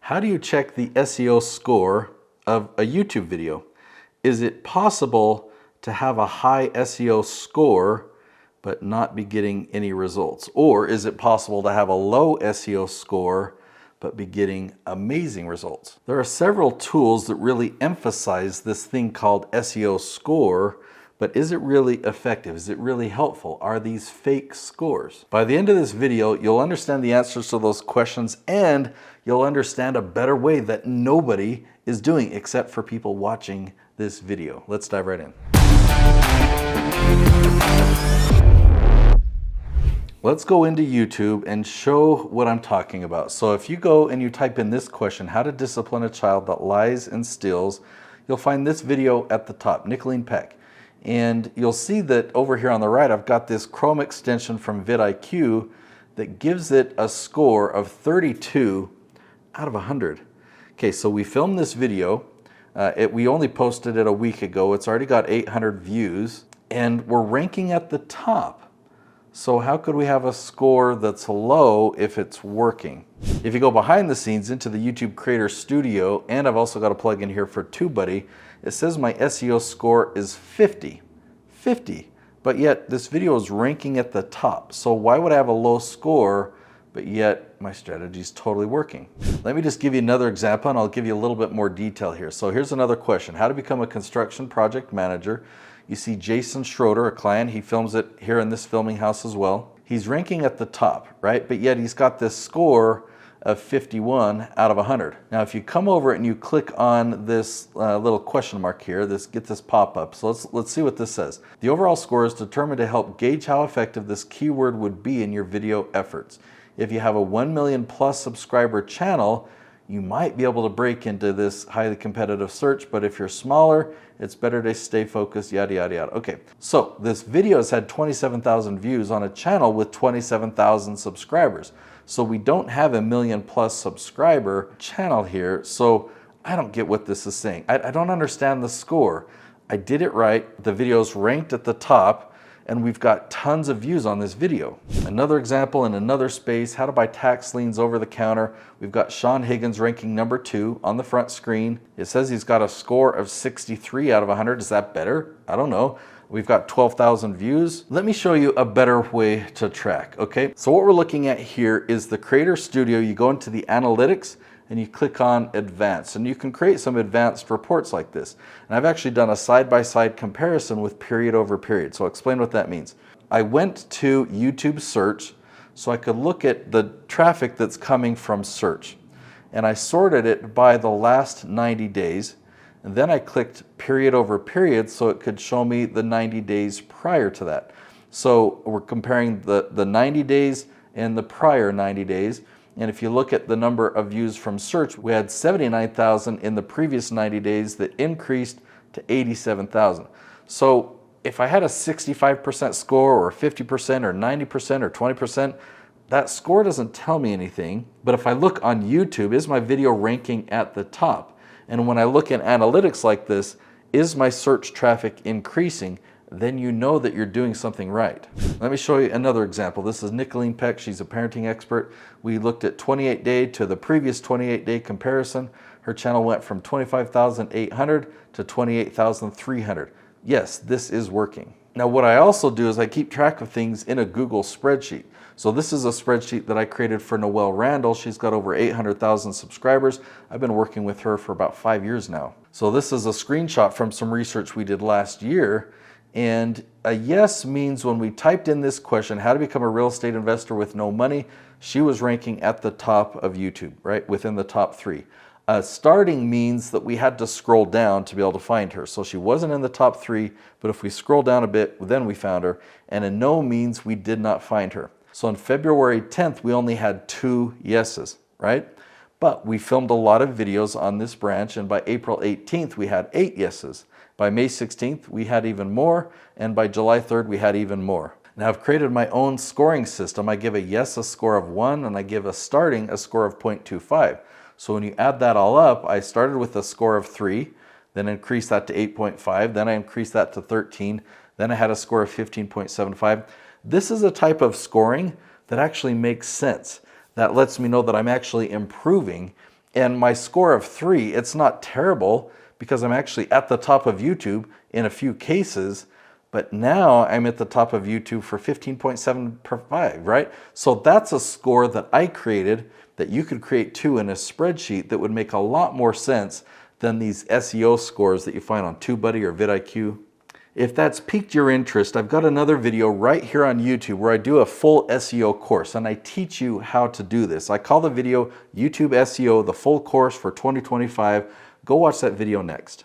How do you check the SEO score of a YouTube video? Is it possible to have a high SEO score but not be getting any results? Or is it possible to have a low SEO score but be getting amazing results? There are several tools that really emphasize this thing called SEO score, but is it really effective? Is it really helpful? Are these fake scores? By the end of this video, you'll understand the answers to those questions, and you'll understand a better way that nobody is doing except for people watching this video. Let's dive right in. Let's go into YouTube and show what I'm talking about. So if you go and you type in this question, how to discipline a child that lies and steals, you'll find this video at the top, Nicolene Peck. And you'll see that over here on the right, I've got this Chrome extension from VidIQ that gives it a score of 32 out of 100. Okay, so we filmed this video. We only posted it a week ago. It's already got 800 views, and we're ranking at the top. So how could we have a score that's low if it's working? If you go behind the scenes into the YouTube Creator Studio, and I've also got a plugin here for TubeBuddy, it says my SEO score is 50, but yet this video is ranking at the top. So why would I have a low score, but yet my strategy is totally working? Let me just give you another example, and I'll give you a little bit more detail here. So here's another question: how to become a construction project manager. You see Jason Schroeder, a client, he films it here in this filming house as well. He's ranking at the top, right? But yet he's got this score of 51 out of 100. Now, if you come over and you click on this little question mark here, get this pop-up. So let's see what this says. The overall score is determined to help gauge how effective this keyword would be in your video efforts. If you have a 1 million plus subscriber channel, you might be able to break into this highly competitive search, but if you're smaller, it's better to stay focused, yada, yada, yada. Okay, so this video has had 27,000 views on a channel with 27,000 subscribers. So we don't have a 1 million plus subscriber channel here, so I don't get what this is saying. I don't understand the score. I did it right, the video's ranked at the top, and we've got tons of views on this video. Another example in another space, how to buy tax liens over the counter. We've got Sean Higgins ranking number 2 on the front screen. It says he's got a score of 63 out of 100. Is that better? I don't know. We've got 12,000 views. Let me show you a better way to track, okay? So what we're looking at here is the Creator Studio. You go into the analytics and you click on advanced, and you can create some advanced reports like this. And I've actually done a side-by-side comparison with period over period. So I'll explain what that means. I went to YouTube search so I could look at the traffic that's coming from search. And I sorted it by the last 90 days. And then I clicked period over period so it could show me the 90 days prior to that. So we're comparing the 90 days and the prior 90 days. And if you look at the number of views from search, we had 79,000 in the previous 90 days that increased to 87,000. So if I had a 65% score or 50% or 90% or 20%, that score doesn't tell me anything. But if I look on YouTube, is my video ranking at the top? And when I look in analytics like this, is my search traffic increasing? Then you know that you're doing something right. Let me show you another example. This is Nicolene Peck. She's a parenting expert. We looked at 28-day to the previous 28-day comparison. Her channel went from 25,800 to 28,300. Yes, this is working. Now, what I also do is I keep track of things in a Google spreadsheet. So this is a spreadsheet that I created for Noelle Randall. She's got over 800,000 subscribers. I've been working with her for about 5 years now. So this is a screenshot from some research we did last year. And a yes means when we typed in this question, how to become a real estate investor with no money, she was ranking at the top of YouTube, right? Within the top 3. Starting means that we had to scroll down to be able to find her. So she wasn't in the top 3, but if we scroll down a bit, then we found her. And a no means we did not find her. So on February 10th, we only had 2 yeses, right? But we filmed a lot of videos on this branch, and by April 18th, we had 8 yeses. By May 16th, we had even more, and by July 3rd, we had even more. Now, I've created my own scoring system. I give a yes a score of 1, and I give a starting a score of 0.25. So when you add that all up, I started with a score of 3, then increased that to 8.5, then I increased that to 13, then I had a score of 15.75. This is a type of scoring that actually makes sense. That lets me know that I'm actually improving And my score of 3, it's not terrible because I'm actually at the top of YouTube in a few cases, but now I'm at the top of YouTube for 15.75, right? So that's a score that I created that you could create too in a spreadsheet that would make a lot more sense than these SEO scores that you find on TubeBuddy or VidIQ. If that's piqued your interest, I've got another video right here on YouTube where I do a full SEO course and I teach you how to do this. I call the video YouTube SEO, the full course for 2025. Go watch that video next.